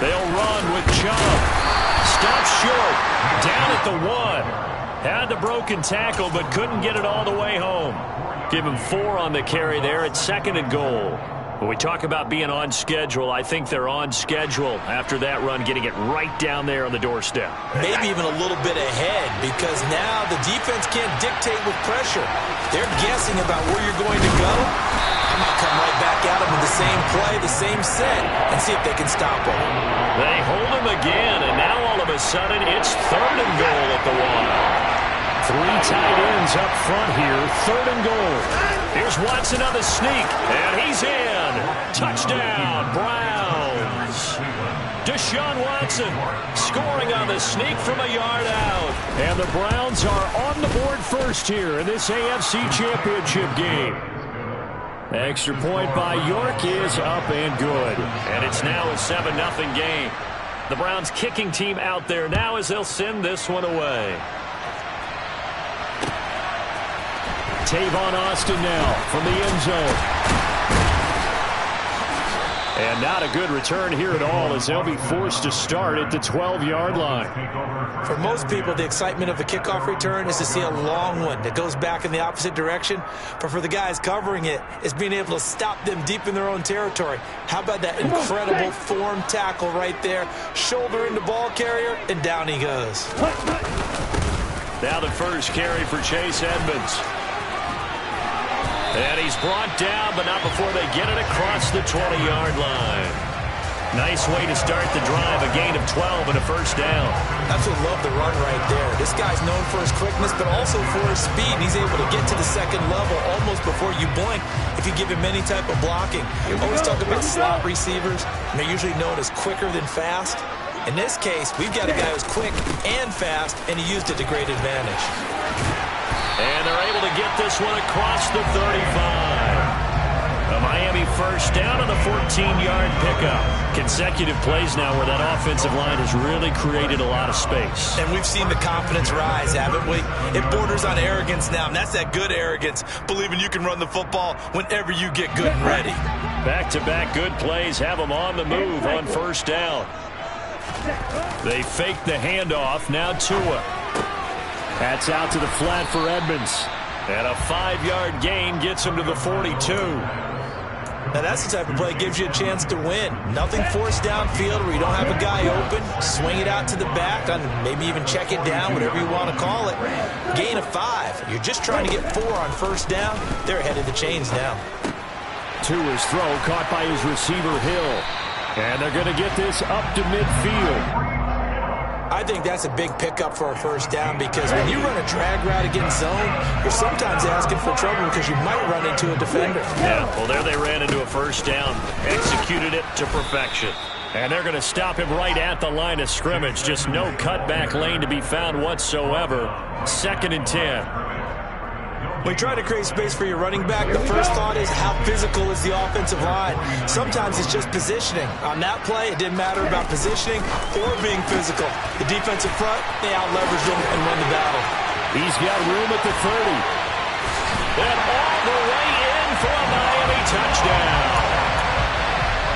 They'll run with Chubb. Stopped short. Down at the 1. Had the broken tackle, but couldn't get it all the way home. Give him 4 on the carry there at 2nd and goal. When we talk about being on schedule, I think they're on schedule after that run, getting it right down there on the doorstep. Maybe even a little bit ahead, because now the defense can't dictate with pressure. They're guessing about where you're going to go. I might come right back at them with the same play, the same set, and see if they can stop them. They hold him again, and now all of a sudden it's 3rd and goal at the 1. 3 tight ends up front here, 3rd and goal. Here's Watson on the sneak, and he's in. Touchdown, Browns. Deshaun Watson scoring on the sneak from a yard out. And the Browns are on the board first here in this AFC Championship game. Extra point by York is up and good. And it's now a 7-0 game. The Browns kicking team out there now as they'll send this one away. Tavon Austin now from the end zone. And not a good return here at all as they'll be forced to start at the 12-yard line. For most people, the excitement of the kickoff return is to see a long one that goes back in the opposite direction. But for the guys covering it, it's being able to stop them deep in their own territory. How about that incredible form tackle right there? Shoulder into ball carrier, and down he goes. Now the first carry for Chase Edmonds. And he's brought down, but not before they get it across the 20-yard line. Nice way to start the drive, a gain of 12 and a first down. That's what love the run right there. This guy's known for his quickness, but also for his speed. He's able to get to the second level almost before you blink if you give him any type of blocking. Always talk about slot receivers, and they're usually known as quicker than fast. In this case, we've got a guy who's quick and fast, and he used it to great advantage. And they're able to get this one across the 35. A Miami first down on the 14-yard pickup. Consecutive plays now where that offensive line has really created a lot of space. And we've seen the confidence rise, haven't we? It borders on arrogance now, and that's that good arrogance, believing you can run the football whenever you get good and ready. Back-to-back good plays have them on the move on first down. They fake the handoff. Now Tua. That's out to the flat for Edmonds. And a 5-yard gain gets him to the 42. Now that's the type of play that gives you a chance to win. Nothing forced downfield where you don't have a guy open. Swing it out to the back, maybe even check it down, whatever you want to call it. Gain of 5. You're just trying to get 4 on first down. They're ahead of the chains now. Tua's throw caught by his receiver Hill. And they're going to get this up to midfield. I think that's a big pickup for a first down because when you run a drag route against zone, you're sometimes asking for trouble because you might run into a defender. Yeah, well, there they ran into a first down, executed it to perfection. And they're going to stop him right at the line of scrimmage. Just no cutback lane to be found whatsoever. 2nd and 10. When you try to create space for your running back, the first thought is how physical is the offensive line. Sometimes it's just positioning. On that play, it didn't matter about positioning or being physical. The defensive front, they out-leveraged them and won the battle. He's got room at the 30. And all the way in for a Miami touchdown.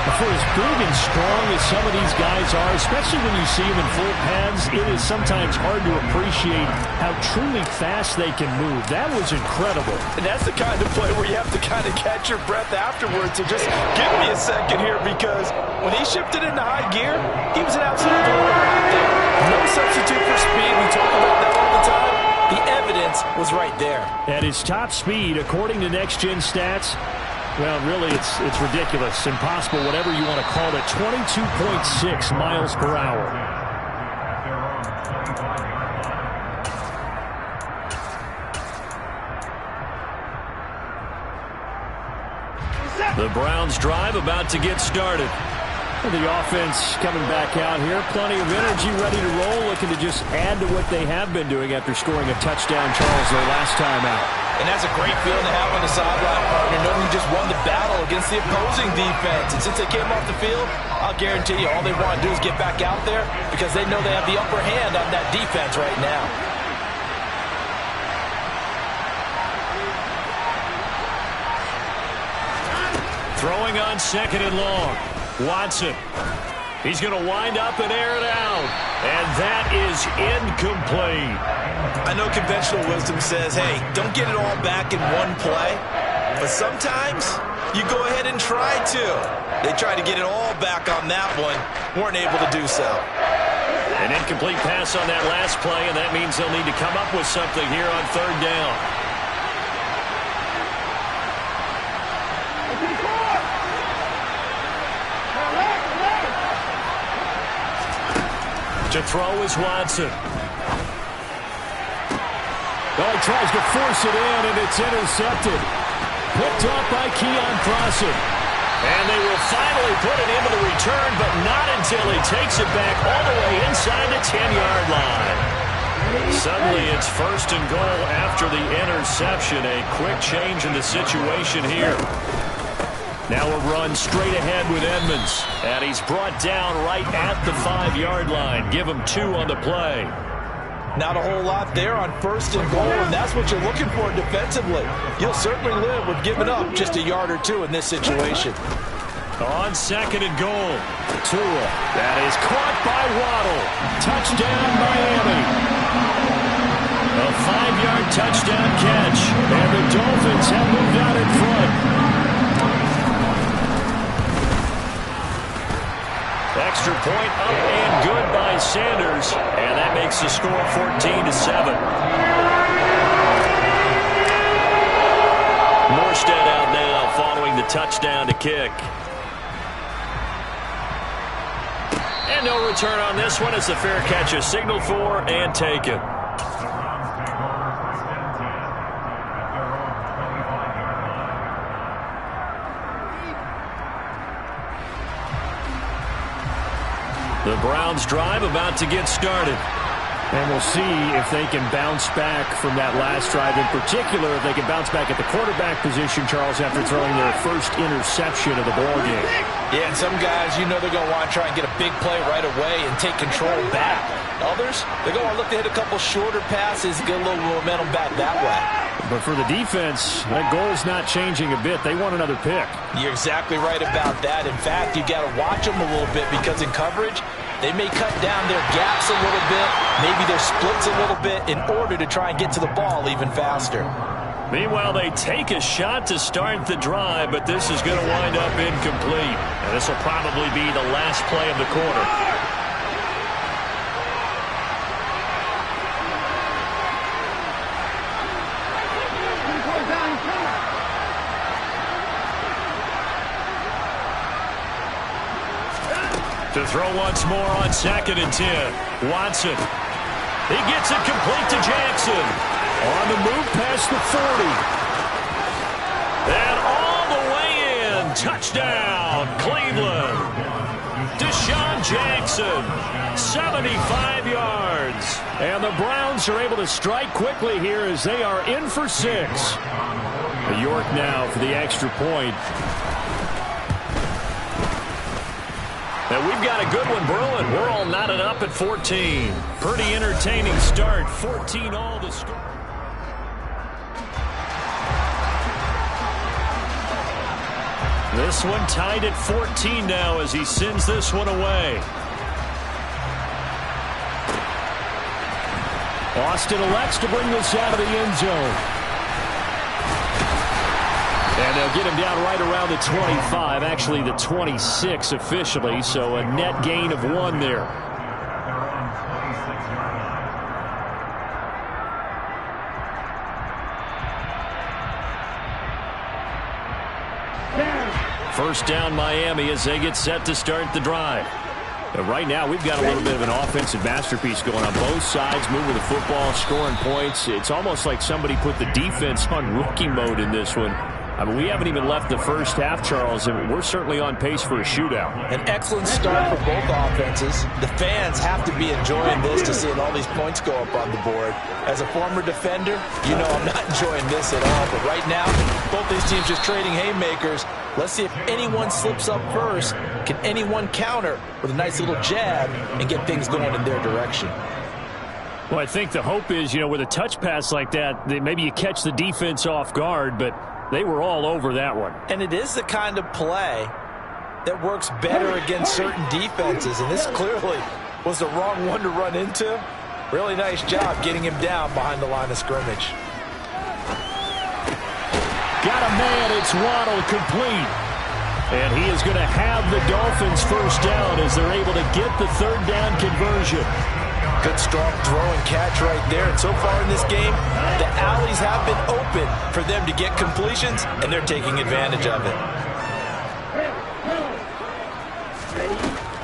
For as big and strong as some of these guys are, especially when you see them in full pads, it is sometimes hard to appreciate how truly fast they can move. That was incredible. And that's the kind of play where you have to kind of catch your breath afterwards and just give me a second here because when he shifted into high gear, he was an absolute baller out there. No substitute for speed. We talk about that all the time. The evidence was right there. At his top speed, according to Next Gen Stats, well, really, it's ridiculous, impossible, whatever you want to call it, 22.6 miles per hour. The Browns drive about to get started. The offense coming back out here. Plenty of energy, ready to roll, looking to just add to what they have been doing after scoring a touchdown, Charles, their last time out. And that's a great feeling to have on the sideline, partner, knowing you just won the battle against the opposing defense. And since they came off the field, I'll guarantee you all they want to do is get back out there because they know they have the upper hand on that defense right now. Throwing on 2nd and long. Watson. He's going to wind up and air it out. And that is incomplete. I know conventional wisdom says, hey, don't get it all back in one play. But sometimes you go ahead and try to. They tried to get it all back on that one. Weren't able to do so. An incomplete pass on that last play, and that means they'll need to come up with something here on third down. To throw is Watson. Oh, he tries to force it in, and it's intercepted. Picked up by Keon Crossen. And they will finally put it into the return, but not until he takes it back all the way inside the 10-yard line. Suddenly it's first and goal after the interception. A quick change in the situation here. Now a run straight ahead with Edmonds. And he's brought down right at the 5-yard line. Give him 2 on the play. Not a whole lot there on first and goal, and that's what you're looking for defensively. You'll certainly live with giving up just a yard or 2 in this situation. On second and goal, Tua. That is caught by Waddle. Touchdown, Miami. A 5-yard touchdown catch, and the Dolphins have moved out in front. Extra point up and good by Sanders, and that makes the score 14-7. Morstead out now following the touchdown to kick. And no return on this one as the fair catch is signaled for and taken. The Browns drive about to get started. And we'll see if they can bounce back from that last drive. In particular, if they can bounce back at the quarterback position, Charles, after throwing their first interception of the ballgame. Yeah, and some guys, you know they're going to want to try and get a big play right away and take control back. Others, they're going to look to hit a couple shorter passes, get a little momentum back that way. But for the defense, that goal's not changing a bit. They want another pick. You're exactly right about that. In fact, you got to watch them a little bit because in coverage, they may cut down their gaps a little bit, maybe their splits a little bit in order to try and get to the ball even faster. Meanwhile, they take a shot to start the drive, but this is going to wind up incomplete. And this will probably be the last play of the quarter. To throw once more on second and 10. Watson. He gets it complete to Jackson. On the move past the 40. And all the way in. Touchdown, Cleveland. Deshaun Jackson, 75 yards. And the Browns are able to strike quickly here as they are in for 6. York now for the extra point. And we've got a good one brewing. We're all knotted up at 14. Pretty entertaining start. 14-all the score. This one tied at 14 now as he sends this one away. Austin elects to bring this out of the end zone. And they'll get him down right around the 25, actually the 26 officially, so a net gain of 1 there. First down Miami as they get set to start the drive. Right now we've got a little bit of an offensive masterpiece going on both sides, moving the football, scoring points. It's almost like somebody put the defense on rookie mode in this one. I mean, we haven't even left the first half, Charles, and we're certainly on pace for a shootout. An excellent start for both offenses. The fans have to be enjoying this to seeing all these points go up on the board. As a former defender, you know I'm not enjoying this at all. But right now, both these teams just trading haymakers. Let's see if anyone slips up first. Can anyone counter with a nice little jab and get things going in their direction? Well, I think the hope is, you know, with a touch pass like that, maybe you catch the defense off guard, but they were all over that one. And it is the kind of play that works better against certain defenses, and this clearly was the wrong one to run into. Really nice job getting him down behind the line of scrimmage. Got a man, it's Waddle, complete. And he is going to have the Dolphins first down as they're able to get the third down conversion. Good strong throw and catch right there. And so far in this game, the alleys have been open for them to get completions, and they're taking advantage of it.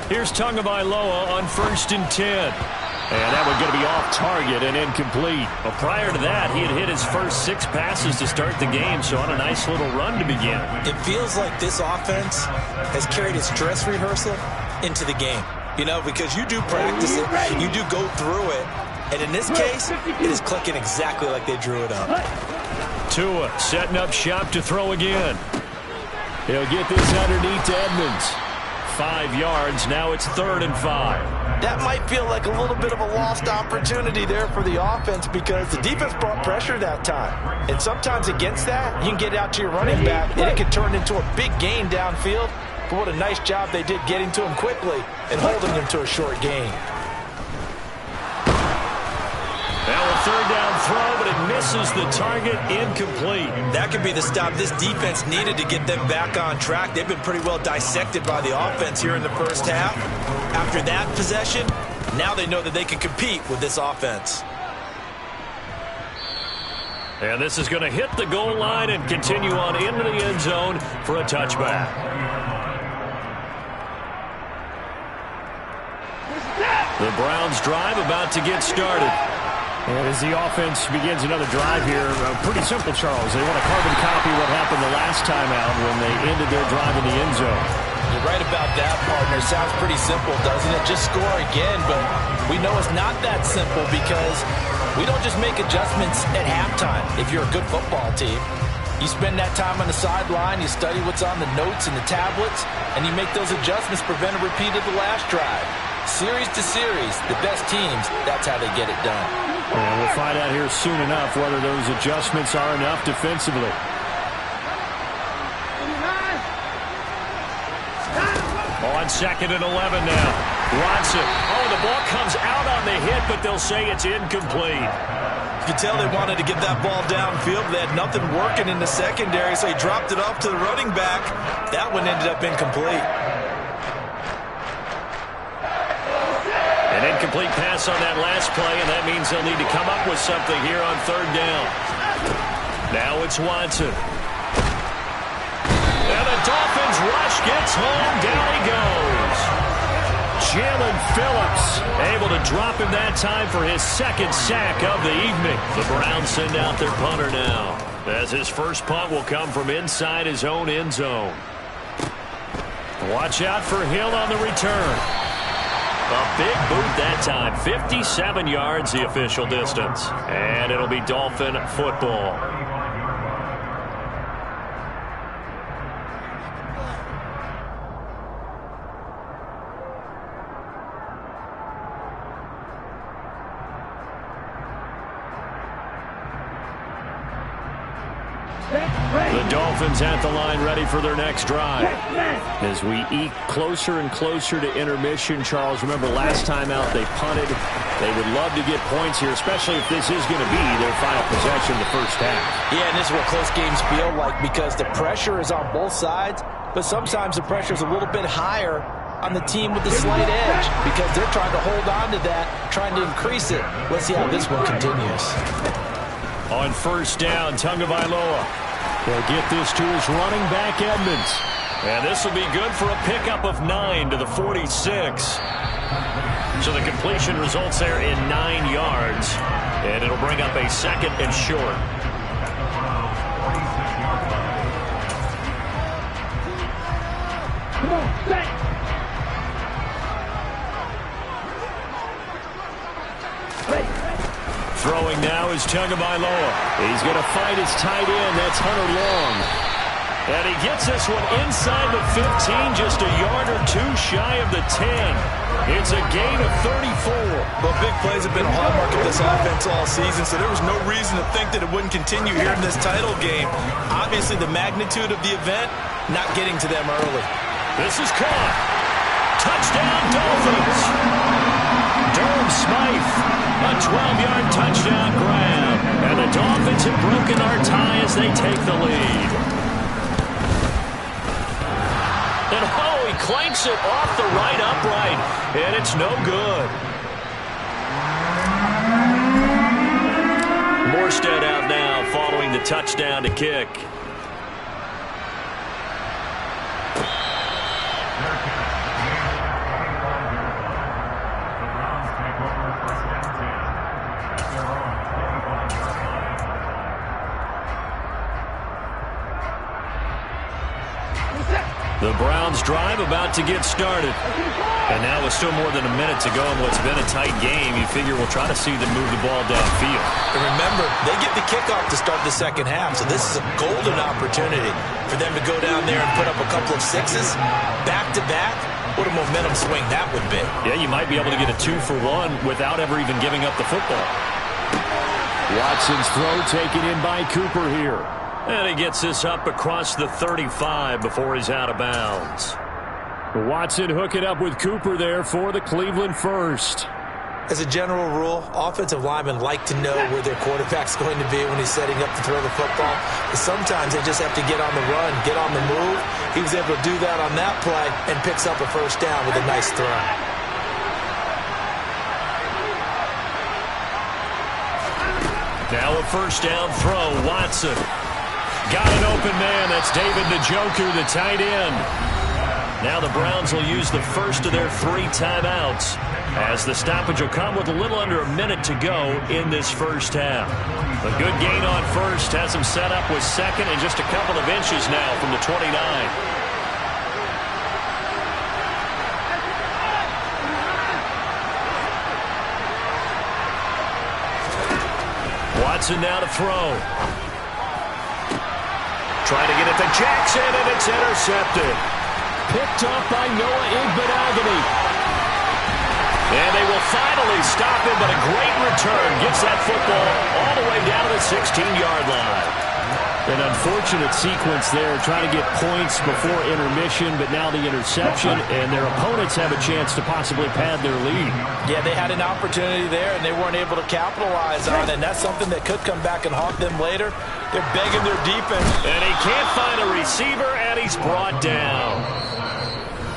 Here's Tagovailoa on 1st and 10. And that one's going to be off target and incomplete. Well, prior to that, he had hit his first 6 passes to start the game, so on a nice little run to begin. It feels like this offense has carried its dress rehearsal into the game. You know, because you do practice it, you do go through it, and in this case, it is clicking exactly like they drew it up. Tua setting up shop to throw again. He'll get this underneath to Edmonds. 5 yards, now it's 3rd and 5. That might feel like a little bit of a lost opportunity there for the offense because the defense brought pressure that time. And sometimes against that, you can get out to your running back, and it can turn into a big gain downfield. But what a nice job they did getting to him quickly and holding him to a short gain. Now a 3rd down throw, but it misses the target, incomplete. That could be the stop this defense needed to get them back on track. They've been pretty well dissected by the offense here in the first half. After that possession, now they know that they can compete with this offense. And this is going to hit the goal line and continue on into the end zone for a touchback. The Browns drive about to get started. And as the offense begins another drive here, pretty simple, Charles. They want to carbon copy what happened the last time out when they ended their drive in the end zone. You're right about that, partner. Sounds pretty simple, doesn't it? Just score again, but we know it's not that simple because we don't just make adjustments at halftime if you're a good football team. You spend that time on the sideline, you study what's on the notes and the tablets, and you make those adjustments, prevent a repeat of the last drive. Series to series, the best teams, that's how they get it done. And we'll find out here soon enough whether those adjustments are enough defensively. On 2nd and 11 now. Watson. Oh, the ball comes out on the hit, but they'll say it's incomplete. You can tell they wanted to get that ball downfield. They had nothing working in the secondary, so he dropped it off to the running back. That one ended up incomplete. An incomplete pass on that last play, and that means they'll need to come up with something here on 3rd down. Now it's Watson. And the Dolphins rush gets home. Down he goes. Jalen Phillips able to drop him that time for his 2nd sack of the evening. The Browns send out their punter now, as his first punt will come from inside his own end zone. Watch out for Hill on the return. A big boot that time. 57 yards the official distance. And it'll be Dolphin football. The Dolphins at the line ready for their next drive. As we eke closer and closer to intermission, Charles, remember last time out they punted. They would love to get points here, especially if this is going to be their final possession of the first half. Yeah, and this is what close games feel like because the pressure is on both sides, but sometimes the pressure is a little bit higher on the team with the slight edge because they're trying to hold on to that, trying to increase it. Let's see how this one continues. On 1st down, Tagovailoa. He'll get this to his running back, Edmonds. And this will be good for a pickup of 9 to the 46. So the completion results there in 9 yards. And it'll bring up a 2nd and short. Come on, set. Throwing now is Tagovailoa. He's going to fight his tight end. That's Hunter Long. And he gets this one inside the 15, just a yard or two shy of the 10. It's a gain of 34. Well, big plays have been a hallmark of this offense all season, so there was no reason to think that it wouldn't continue here in this title game. Obviously, the magnitude of the event, not getting to them early. This is caught. Touchdown, Dolphins. Durham Smythe, a 12-yard touchdown grab. And the Dolphins have broken our tie as they take the lead. And he clanks it off the right upright. And it's no good. Morstead out now following the touchdown to kick. The Browns drive about to get started. And now with still more than a minute to go in what's been a tight game, you figure we'll try to see them move the ball downfield. And remember, they get the kickoff to start the second half, so this is a golden opportunity for them to go down there and put up a couple of sixes back-to-back. What a momentum swing that would be. Yeah, you might be able to get a 2-for-1 without ever even giving up the football. Watson's throw taken in by Cooper here. And he gets this up across the 35 before he's out of bounds. Watson hook it up with Cooper there for the Cleveland first. As a general rule, offensive linemen like to know where their quarterback's going to be when he's setting up to throw the football. But sometimes they just have to get on the run, get on the move. He was able to do that on that play and picks up a first down with a nice throw. Now a first down throw, Watson. Got an open man. That's David Njoku, the tight end. Now the Browns will use the first of their 3 timeouts as the stoppage will come with a little under a minute to go in this first half. A good gain on first has him set up with second and just a couple of inches now from the 29. Watson now to throw. Trying to get it to Jackson, and it's intercepted. Picked up by Noah Igbenogany. And they will finally stop him, but a great return. Gets that football all the way down to the 16-yard line. An unfortunate sequence there, trying to get points before intermission, but now the interception, and their opponents have a chance to possibly pad their lead. Yeah, they had an opportunity there, and they weren't able to capitalize on it, and that's something that could come back and haunt them later. They're begging their defense. And he can't find a receiver, and he's brought down.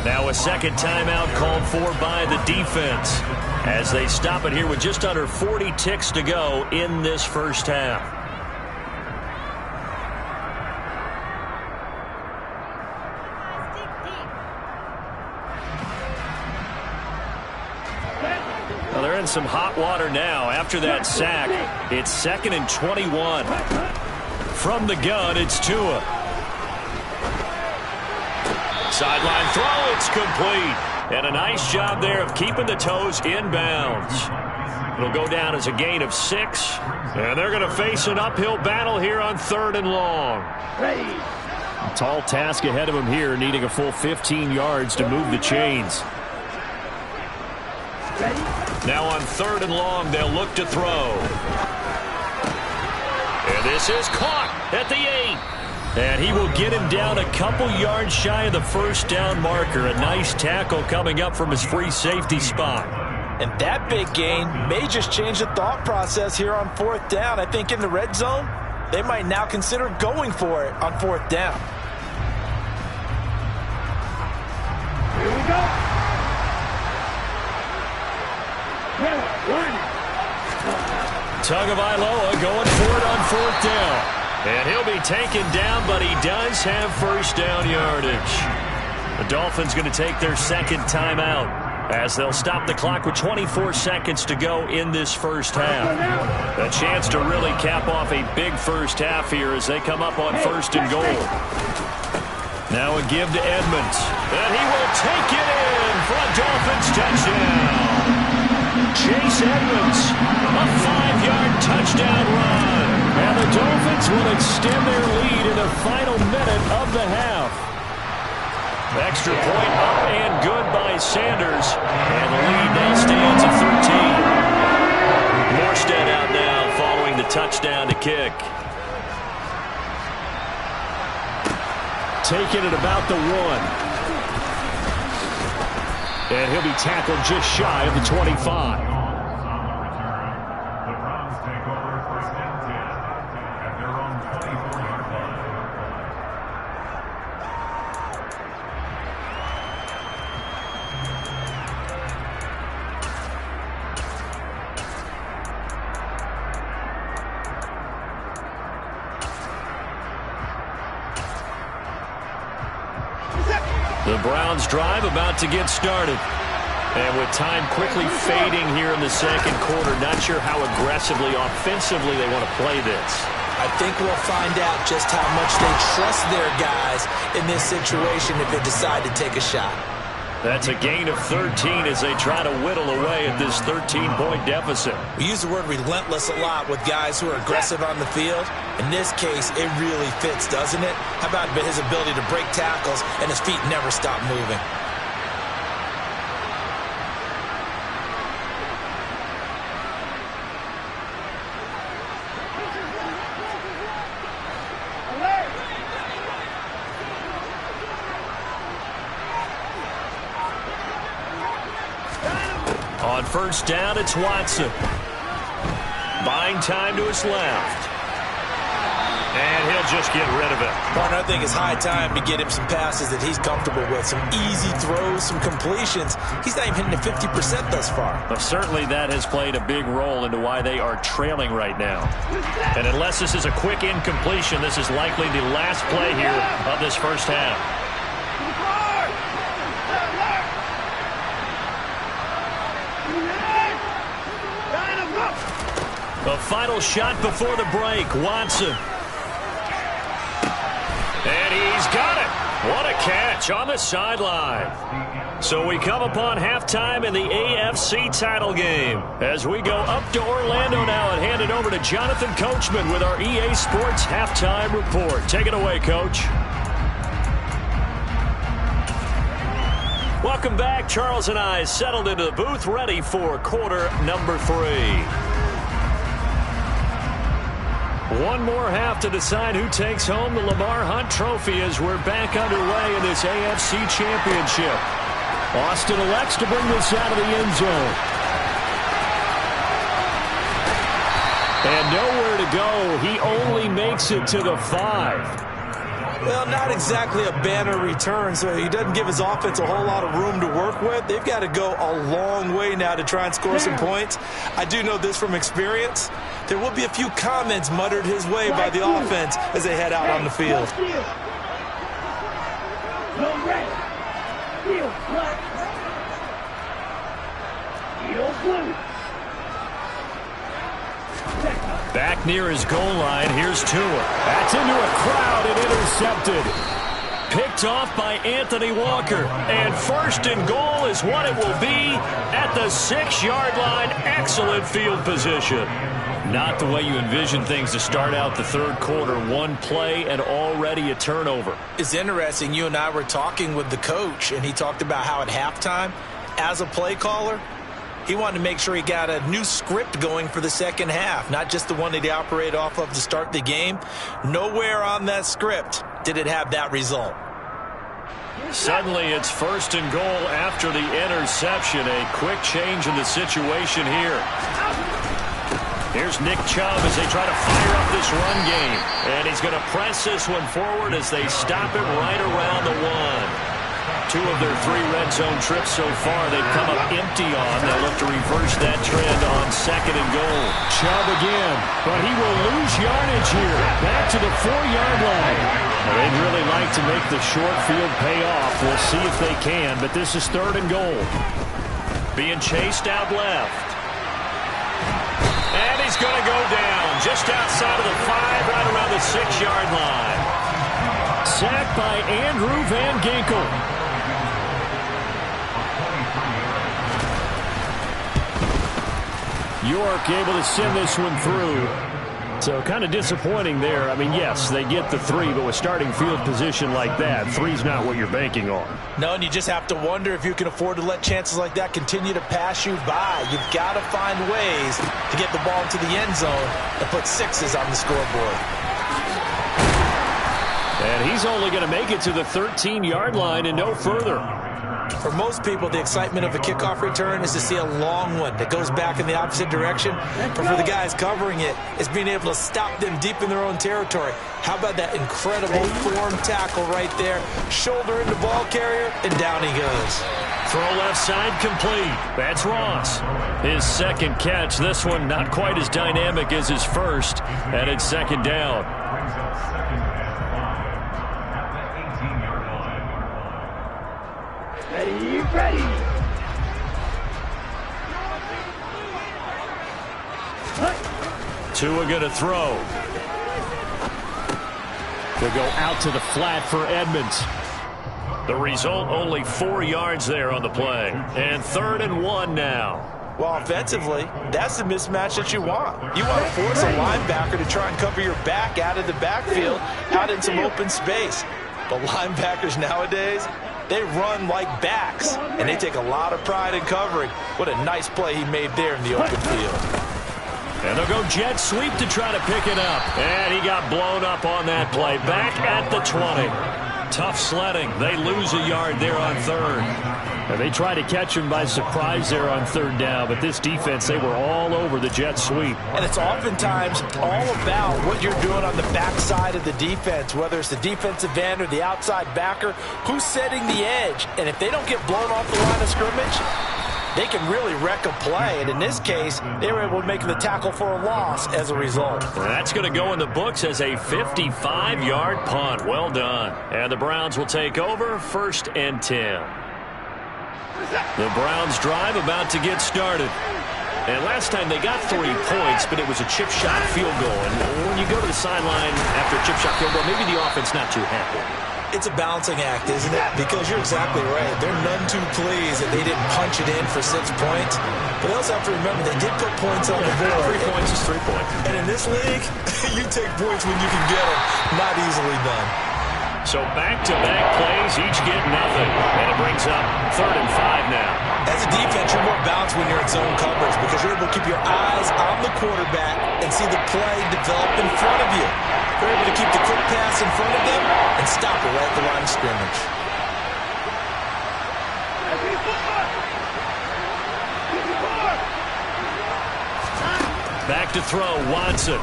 Now a second timeout called for by the defense as they stop it here with just under 40 ticks to go in this first half. Well, they're in some hot water now after that sack. It's 2nd and 21. From the gun, it's Tua. Sideline throw, it's complete. And a nice job there of keeping the toes inbounds. It'll go down as a gain of 6. And they're going to face an uphill battle here on 3rd and long. A tall task ahead of them here, needing a full 15 yards to move the chains. Now on 3rd and long, they'll look to throw. And this is caught at the 8. And he will get him down a couple yards shy of the first down marker. A nice tackle coming up from his free safety spot. And that big gain may just change the thought process here on 4th down. I think in the red zone, they might now consider going for it on 4th down. Here we go. Tagovailoa going for it on 4th down. And he'll be taken down, but he does have first down yardage. The Dolphins going to take their second timeout as they'll stop the clock with 24 seconds to go in this first half. A chance to really cap off a big first half here as they come up on 1st and goal. Now a give to Edmonds. And he will take it in for a Dolphins touchdown. Chase Edmonds, a 5-yard touchdown run. And the Dolphins will extend their lead in the final minute of the half. Extra point up and good by Sanders. And the lead now stands at 13. Morstead out now following the touchdown to kick. Taken at about the 1. And he'll be tackled just shy of the 25. The Browns drive about to get started. And with time quickly fading here in the second quarter, not sure how aggressively, offensively they want to play this. I think we'll find out just how much they trust their guys in this situation if they decide to take a shot. That's a gain of 13 as they try to whittle away at this 13-point deficit. We use the word relentless a lot with guys who are aggressive on the field. In this case, it really fits, doesn't it? How about his ability to break tackles and his feet never stop moving? On first down, it's Watson. Buying time to his left. And he'll just get rid of it. Partner, I think it's high time to get him some passes that he's comfortable with. Some easy throws, some completions. He's not even hitting the 50% thus far. But certainly that has played a big role into why they are trailing right now. And unless this is a quick incompletion, this is likely the last play here of this first half. The final shot before the break, Watson. And he's got it. What a catch on the sideline. So we come upon halftime in the AFC title game. As we go up to Orlando now and hand it over to Jonathan Coachman with our EA Sports Halftime Report. Take it away, Coach. Welcome back. Charles and I settled into the booth, ready for quarter number 3. One more half to decide who takes home the Lamar Hunt Trophy as we're back underway in this AFC Championship. Austin elects to bring this out of the end zone. And nowhere to go. He only makes it to the 5. Well, not exactly a banner return, so he doesn't give his offense a whole lot of room to work with. They've got to go a long way now to try and score some points. I do know this from experience. There will be a few comments muttered his way by the offense as they head out on the field. Back near his goal line, here's Tua. That's into a crowd and intercepted. Picked off by Anthony Walker. And first and goal is what it will be at the 6-yard line. Excellent field position. Not the way you envision things to start out the third quarter. One play and already a turnover. It's interesting. You and I were talking with the coach, and he talked about how at halftime, as a play caller, he wanted to make sure he got a new script going for the second half, not just the one that he operated off of to start the game. Nowhere on that script did it have that result. Suddenly it's first and goal after the interception. A quick change in the situation here. Here's Nick Chubb as they try to fire up this run game. And he's going to press this one forward as they stop it right around the 1. 2 of their 3 red zone trips so far they've come up empty on. They'll look to reverse that trend on second and goal. Chubb again, but he will lose yardage here. Back to the 4-yard line. Well, they'd really like to make the short field pay off. We'll see if they can, but this is third and goal. Being chased out left. And he's going to go down just outside of the 5, right around the 6-yard line. Sacked by Andrew Van Ginkel. York able to send this one through. So kind of disappointing there. I mean, yes, they get the 3, but with starting field position like that, 3's not what you're banking on. No, and you just have to wonder if you can afford to let chances like that continue to pass you by. You've got to find ways to get the ball into the end zone and put 6s on the scoreboard. And he's only going to make it to the 13-yard line and no further. For most people, the excitement of a kickoff return is to see a long one that goes back in the opposite direction. But for the guys covering it, it's being able to stop them deep in their own territory. How about that incredible form tackle right there? Shoulder into ball carrier, and down he goes. Throw left side complete. That's Ross. His second catch. This one not quite as dynamic as his first. And it's second down. Ready. Tua going to throw. They'll go out to the flat for Edmonds. The result, only 4 yards there on the play. And 3rd and 1 now. Well, offensively, that's the mismatch that you want. You want to force a linebacker to try and cover your back out of the backfield, out in some open space. But linebackers nowadays, they run like backs, and they take a lot of pride in covering. What a nice play he made there in the open field. And they'll go jet sweep to try to pick it up. And he got blown up on that play. Back at the 20. Tough sledding. They lose a yard there on 3rd. And they try to catch him by surprise there on 3rd down. But this defense, they were all over the jet sweep. And it's oftentimes all about what you're doing on the backside of the defense, whether it's the defensive end or the outside backer, who's setting the edge. And if they don't get blown off the line of scrimmage, they can really wreck a play. And in this case, they were able to make the tackle for a loss as a result. That's going to go in the books as a 55-yard punt. Well done. And the Browns will take over, 1st and 10. The Browns drive about to get started. And last time they got 3 points, but it was a chip shot field goal. And when you go to the sideline after a chip shot field goal, maybe the offense not too happy. It's a balancing act, isn't it? Because you're exactly right. They're none too pleased that they didn't punch it in for 6 points. But they also have to remember they did put points on the board. 3 points is 3 points. And in this league, you take points when you can get them. Not easily done. So back-to-back plays, each get nothing. And it brings up 3rd and 5 now. As a defense, you're more balanced when you're in zone coverage because you're able to keep your eyes on the quarterback and see the play develop in front of you. You're able to keep the quick pass in front of them and stop it right at the line of scrimmage. Back to throw, Watson.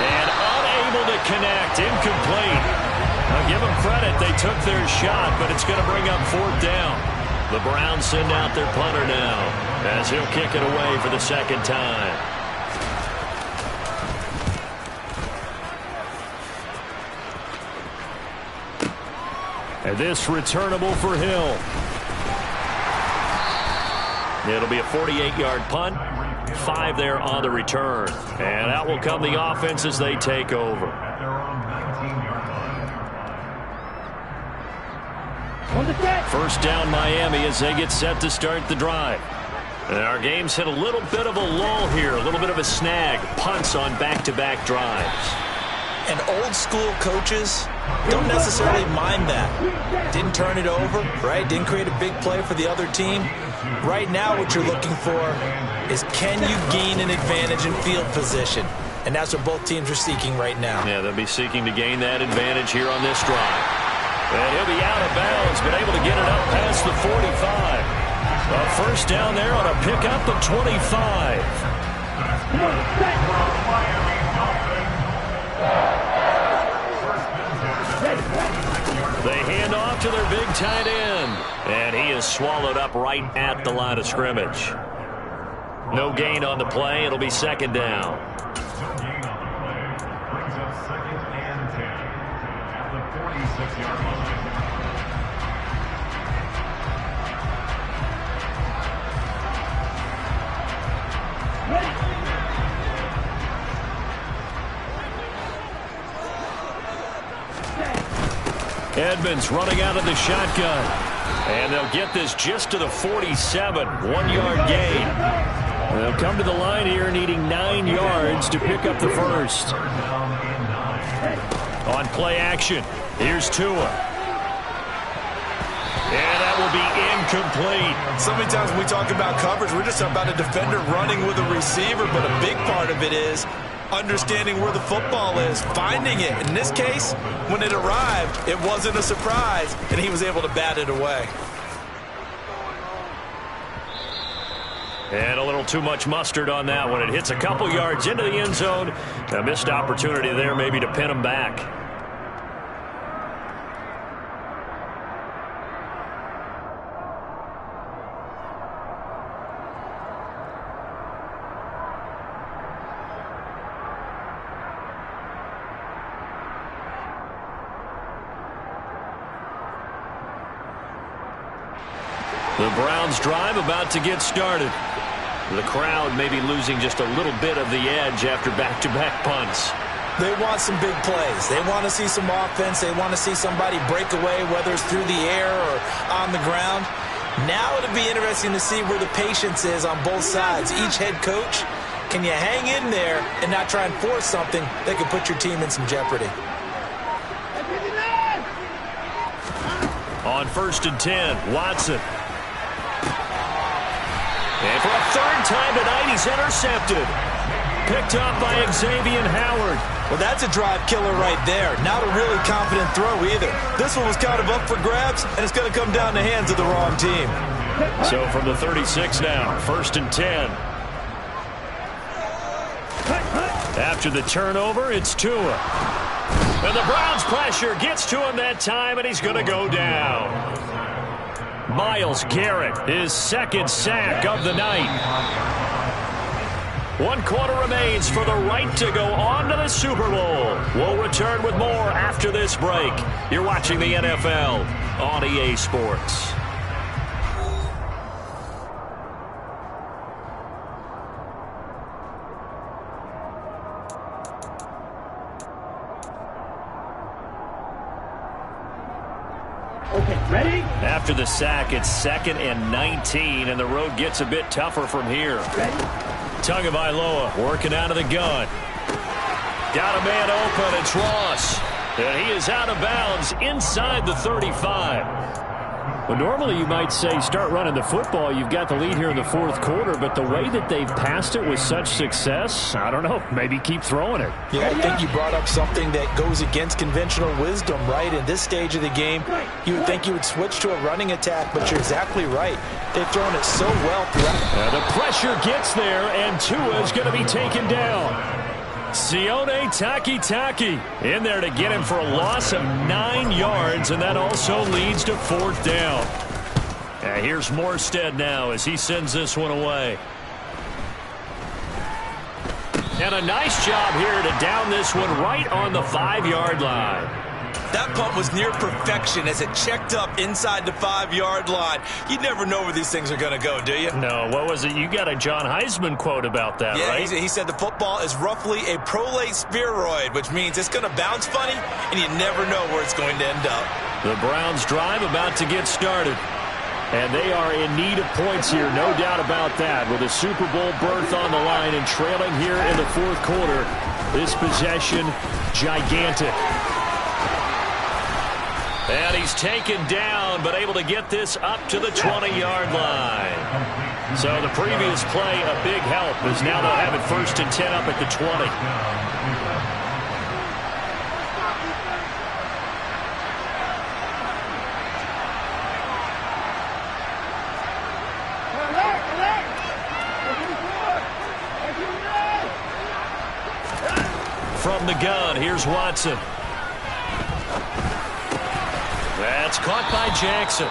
And unable to connect, incomplete. Now give them credit, they took their shot, but it's going to bring up 4th down. The Browns send out their punter now as he'll kick it away for the 2nd time. And this returnable for Hill. It'll be a 48-yard punt. 5 there on the return. And out will come the offense as they take over. First down Miami as they get set to start the drive. And our game's hit a little bit of a lull here. A little bit of a snag. Punts on back-to-back drives. And old school coaches don't necessarily mind that. Didn't turn it over, right? Didn't create a big play for the other team. Right now what you're looking for is can you gain an advantage in field position? And that's what both teams are seeking right now. Yeah, they'll be seeking to gain that advantage here on this drive. And he'll be out of bounds, but able to get it up past the 45. A first down there on a pickup of 25. They hand off to their big tight end. And he is swallowed up right at the line of scrimmage. No gain on the play. It'll be 2nd down. Brings up 2nd and 10 at the 46-yard line. Edmonds running out of the shotgun. And they'll get this just to the 47. 1-yard gain. They'll come to the line here needing 9 yards to pick up the first. On play action, here's Tua. And that will be incomplete. So many times when we talk about coverage, we're just about a defender running with a receiver, but a big part of it is understanding where the football is, finding it. In this case, when it arrived, it wasn't a surprise, and he was able to bat it away. And a little too much mustard on that one. It hits a couple yards into the end zone. A missed opportunity there maybe to pin him back. The Browns drive about to get started. The crowd may be losing just a little bit of the edge after back-to-back punts. They want some big plays. They want to see some offense. They want to see somebody break away, whether it's through the air or on the ground. Now it'll be interesting to see where the patience is on both sides. Each head coach, can you hang in there and not try and force something that could put your team in some jeopardy? On 1st and 10, Watson. And for a third time tonight, he's intercepted. Picked up by Xavier Howard. Well, that's a drive killer right there. Not a really confident throw either. This one was kind of up for grabs, and it's going to come down the hands of the wrong team. So from the 36 now, 1st and 10. After the turnover, it's Tua. And the Browns pressure gets to him that time, and he's going to go down. Myles Garrett, his second sack of the night. 1 quarter remains for the right to go on to the Super Bowl. We'll return with more after this break. You're watching the NFL on EA Sports. Ready? After the sack, it's 2nd and 19, and the road gets a bit tougher from here. Tagovailoa working out of the gun. Got a man open, it's Ross. And he is out of bounds inside the 35. Well, normally you might say start running the football. You've got the lead here in the 4th quarter, but the way that they've passed it with such success, I don't know, maybe keep throwing it. Yeah, I think you brought up something that goes against conventional wisdom, right? In this stage of the game, you would think you would switch to a running attack, but you're exactly right. They've thrown it so well throughout. The pressure gets there, and Tua is going to be taken down. Sione Takitaki in there to get him for a loss of 9 yards, and that also leads to 4th down. Here's Morstead now as he sends this one away. And a nice job here to down this one right on the 5-yard line. That punt was near perfection as it checked up inside the 5-yard line. You never know where these things are going to go, do you? No, what was it? You got a John Heisman quote about that, right? Yeah, he said the football is roughly a prolate spheroid, which means it's going to bounce funny, and you never know where it's going to end up. The Browns drive about to get started. And they are in need of points here, no doubt about that. With a Super Bowl berth on the line and trailing here in the 4th quarter, this possession, gigantic. And he's taken down, but able to get this up to the 20-yard line. So the previous play, a big help, as now they'll have it 1st and 10 up at the 20. From the gun, here's Watson. That's caught by Jackson.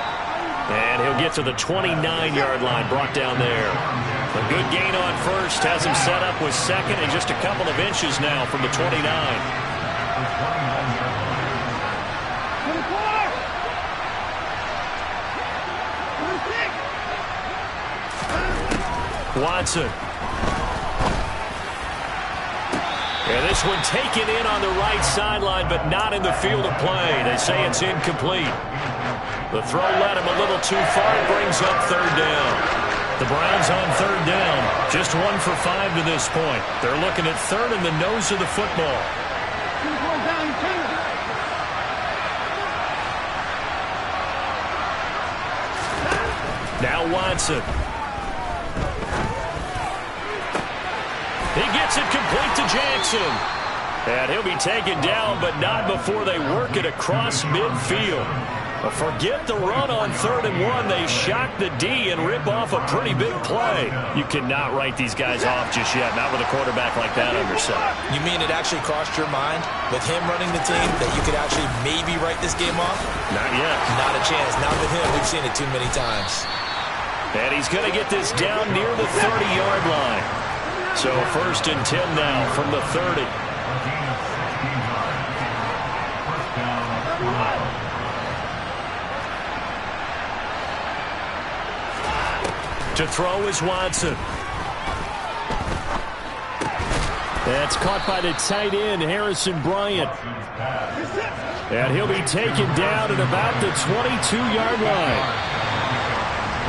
And he'll get to the 29-yard line, brought down there. A good gain on 1st, has him set up with 2nd and just a couple of inches now from the 29. Watson. And this one taken in on the right sideline, but not in the field of play. They say it's incomplete. The throw led him a little too far. It brings up 3rd down. The Browns on 3rd down. Just 1 for 5 to this point. They're looking at 3rd in the nose of the football. Now Watson. He gets it complete to Jackson. And he'll be taken down, but not before they work it across midfield. But forget the run on 3rd and 1. They shock the D and rip off a pretty big play. You cannot write these guys off just yet, not with a quarterback like that under center. You mean it actually crossed your mind with him running the team that you could actually maybe write this game off? Not yet. Not a chance. Not with him. We've seen it too many times. And he's going to get this down near the 30-yard line. So 1st and 10 now from the 30. To throw is Watson. That's caught by the tight end, Harrison Bryant. And he'll be taken down at about the 22-yard line.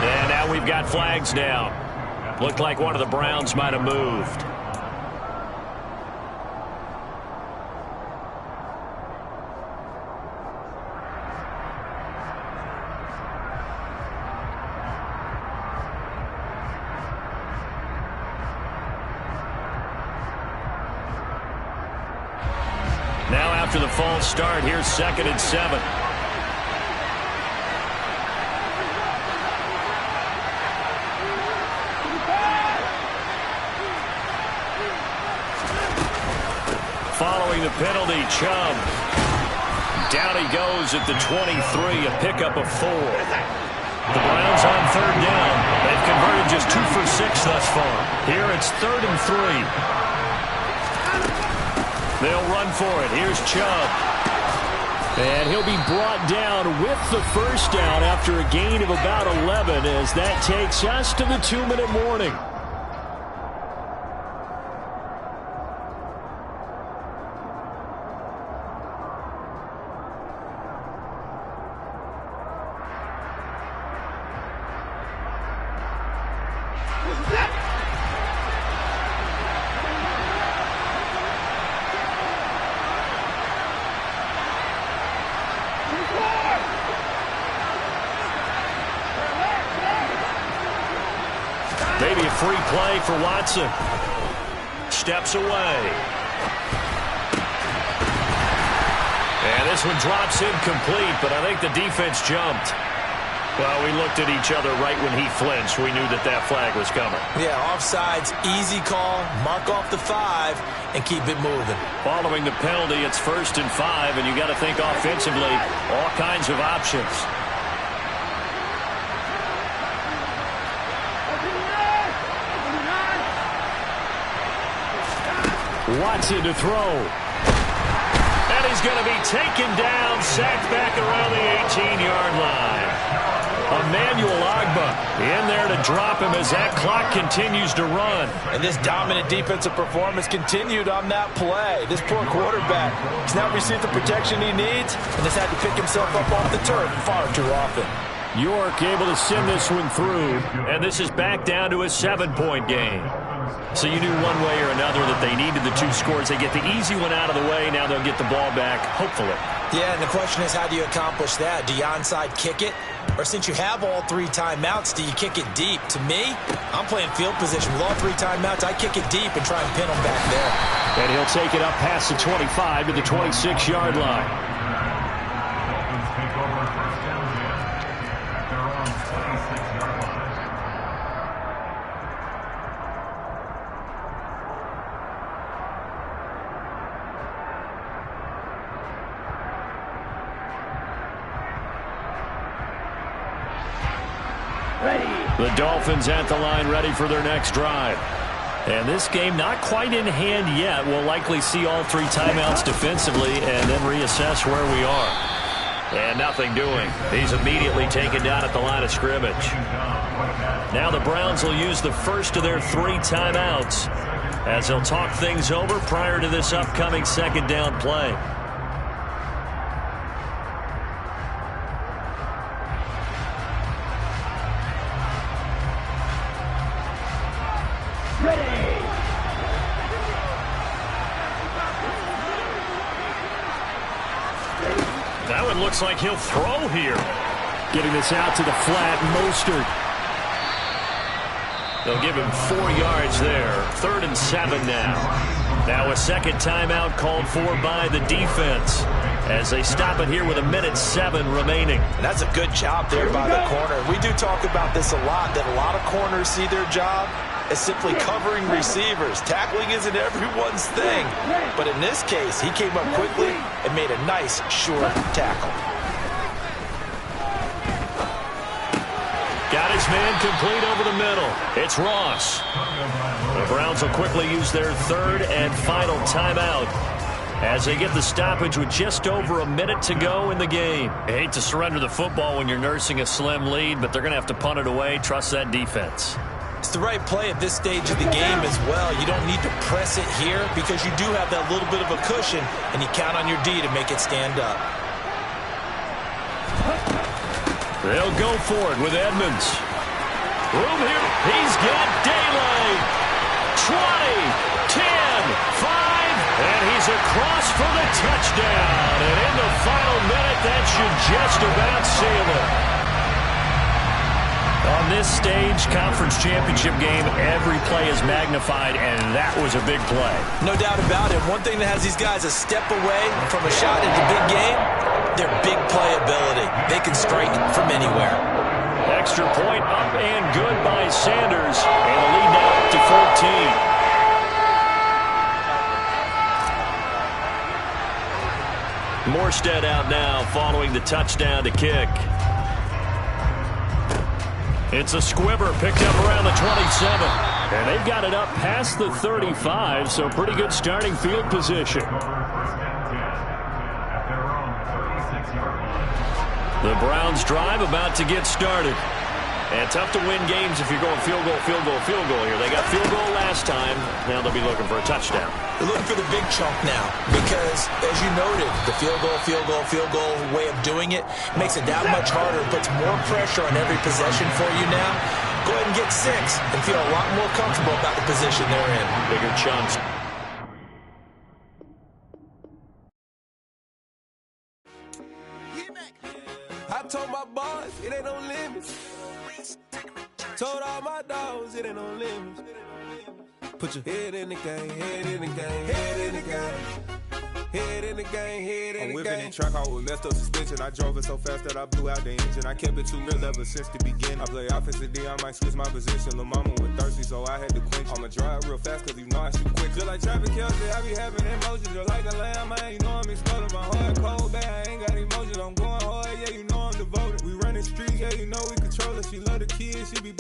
And now we've got flags now. Looked like one of the Browns might have moved. Now after the false start, here's 2nd and 7. Following the penalty, Chubb. Down he goes at the 23, a pickup of 4. The Browns on 3rd down. They've converted just 2 for 6 thus far. Here it's 3rd and 3. They'll run for it. Here's Chubb. And he'll be brought down with the first down after a gain of about 11 as that takes us to the 2-minute warning. Maybe a free play for Watson. Steps away. And this one drops incomplete, but I think the defense jumped. Well, we looked at each other right when he flinched. We knew that that flag was coming. Yeah, offsides, easy call, mark off the 5, and keep it moving. Following the penalty, it's 1st and 5, and you got to think offensively, all kinds of options. Watson to throw. And he's going to be taken down, sacked back around the 18-yard line. Emmanuel Ogbah in there to drop him as that clock continues to run. And this dominant defensive performance continued on that play. This poor quarterback has not received the protection he needs and has had to pick himself up off the turf far too often. York able to send this one through, and this is back down to a 7-point game. So you knew one way or another that they needed the 2 scores. They get the easy one out of the way. Now they'll get the ball back, hopefully. Yeah, and the question is, how do you accomplish that? Do you onside kick it? Or since you have all 3 timeouts, do you kick it deep? To me, I'm playing field position. With all 3 timeouts, I kick it deep and try and pin them back there. And he'll take it up past the 25 to the 26-yard line. Take over 1st and 10 at their own 26-yard line. The Dolphins at the line, ready for their next drive. And this game not quite in hand yet. We'll likely see all 3 timeouts defensively and then reassess where we are. And nothing doing. He's immediately taken down at the line of scrimmage. Now the Browns will use the first of their 3 timeouts as they'll talk things over prior to this upcoming 2nd down play. That one looks like he'll throw here. Getting this out to the flat, Mostert. They'll give him 4 yards there. 3rd and 7 now. Now a second timeout called for by the defense as they stop it here with 1:07 remaining. And that's a good job there by the corner. We do talk about this a lot, that a lot of corners see their job as simply covering receivers. Tackling isn't everyone's thing. But in this case, he came up quickly and made a nice, short tackle. Got his man complete over the middle. It's Ross. The Browns will quickly use their 3rd and final timeout as they get the stoppage with just over a minute to go in the game. I hate to surrender the football when you're nursing a slim lead, but they're going to have to punt it away. Trust that defense. It's the right play at this stage of the game as well. You don't need to press it here because you do have that little bit of a cushion, and you count on your D to make it stand up. They'll go for it with Edmonds. Room here. He's got daylight. 20, 10, 5, and he's across for the touchdown. And in the final minute, that should just about seal it. On this stage, conference championship game, every play is magnified, and that was a big play. No doubt about it. One thing that has these guys a step away from a shot at the big game, their big playability. They can strike from anywhere. Extra point up and good by Sanders, and the lead now up to 14. Morstead out now following the touchdown to kick. It's a squibber picked up around the 27. And they've got it up past the 35, so pretty good starting field position. The Browns drive about to get started. And tough to win games if you're going field goal, field goal, field goal here. They got field goal last time. Now they'll be looking for a touchdown. They're looking for the big chunk now because, as you noted, the field goal, field goal, field goal way of doing it makes it that much harder, puts more pressure on every possession for you now. Go ahead and get 6 and feel a lot more comfortable about the position they're in. Bigger chunks. I told my boys it ain't no limits. Told all my dogs it ain't no limits. Put your head in the game, head in the game, head in the game. Head in the game, head in the game. I'm whipping in track out with messed up suspension. I drove it so fast that I blew out the engine. I kept it too real ever since the beginning. I play offensive D, I might switch my position. Lil' mama was thirsty, so I had to quench. I'ma drive real fast, cause you know I shoot quick. Just like Travis Kelce, I be having emotions. Just like a lamb, man, you know I'm exploding. My heart cold, bad, I ain't got emotions. I'm going hard, yeah, you know I'm devoted. We running streets, yeah, you know we control it. She love the kids, she be